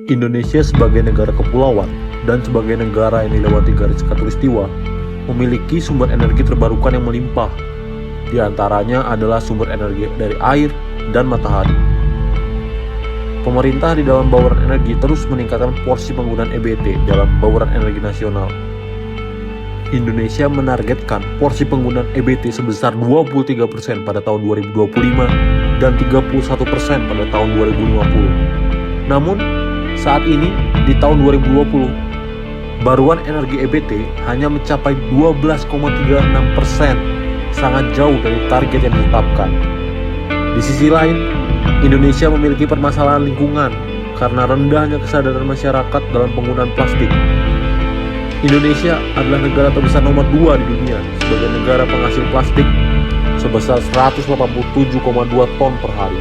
Indonesia sebagai negara kepulauan dan sebagai negara yang dilewati garis khatulistiwa memiliki sumber energi terbarukan yang melimpah. Di antaranya adalah sumber energi dari air dan matahari. Pemerintah di dalam bauran energi terus meningkatkan porsi penggunaan EBT dalam bauran energi nasional. Indonesia menargetkan porsi penggunaan EBT sebesar 23% pada tahun 2025 dan 31% pada tahun 2050. Namun, saat ini di tahun 2020, baruan energi EBT hanya mencapai 12,36%, sangat jauh dari target yang ditetapkan. Di sisi lain, Indonesia memiliki permasalahan lingkungan karena rendahnya kesadaran masyarakat dalam penggunaan plastik. Indonesia adalah negara terbesar nomor 2 di dunia sebagai negara penghasil plastik sebesar 187,2 ton per hari.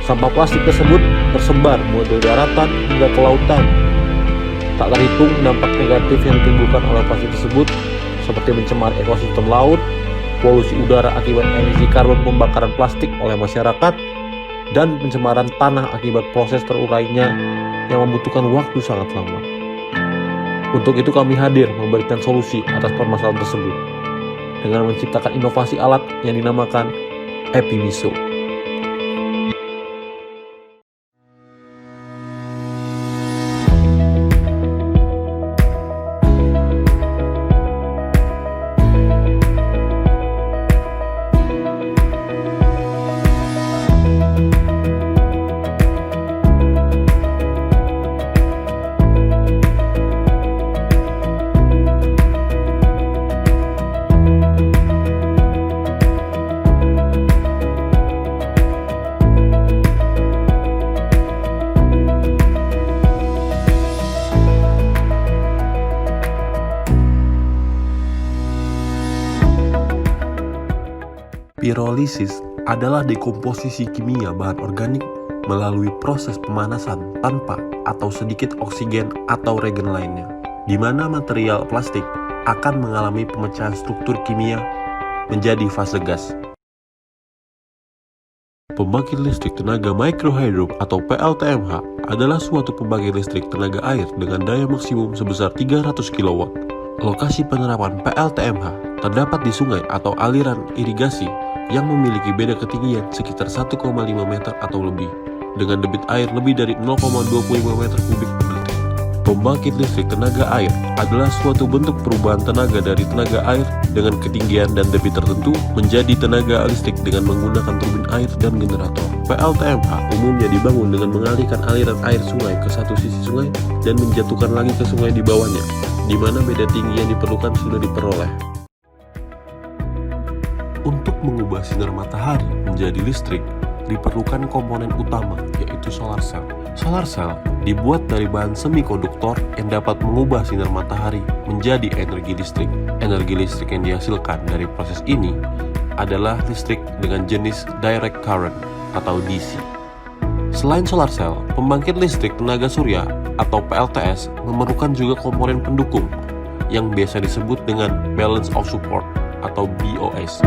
Sampah plastik tersebut tersebar mulai dari daratan hingga ke lautan. Tak terhitung dampak negatif yang ditimbulkan oleh plastik tersebut seperti mencemari ekosistem laut, polusi udara akibat emisi karbon pembakaran plastik oleh masyarakat, dan pencemaran tanah akibat proses terurainya yang membutuhkan waktu sangat lama. Untuk itu kami hadir memberikan solusi atas permasalahan tersebut dengan menciptakan inovasi alat yang dinamakan Epimiso. Pirolisis adalah dekomposisi kimia bahan organik melalui proses pemanasan tanpa atau sedikit oksigen atau reagen lainnya, di mana material plastik akan mengalami pemecahan struktur kimia menjadi fase gas. Pembangkit listrik tenaga mikrohidro atau PLTMH adalah suatu pembangkit listrik tenaga air dengan daya maksimum sebesar 300 kW. Lokasi penerapan PLTMH terdapat di sungai atau aliran irigasi yang memiliki beda ketinggian sekitar 1,5 meter atau lebih, dengan debit air lebih dari 0,25 meter kubik per detik. Pembangkit listrik tenaga air adalah suatu bentuk perubahan tenaga dari tenaga air dengan ketinggian dan debit tertentu menjadi tenaga listrik dengan menggunakan turbin air dan generator. PLTMH umumnya dibangun dengan mengalihkan aliran air sungai ke satu sisi sungai dan menjatuhkan lagi ke sungai di bawahnya, di mana beda tinggi yang diperlukan sudah diperoleh. Untuk mengubah sinar matahari menjadi listrik, diperlukan komponen utama, yaitu solar cell. Solar cell dibuat dari bahan semikonduktor yang dapat mengubah sinar matahari menjadi energi listrik. Energi listrik yang dihasilkan dari proses ini adalah listrik dengan jenis direct current atau DC. Selain solar cell, pembangkit listrik tenaga surya atau PLTS memerlukan juga komponen pendukung yang biasa disebut dengan balance of support atau BOS.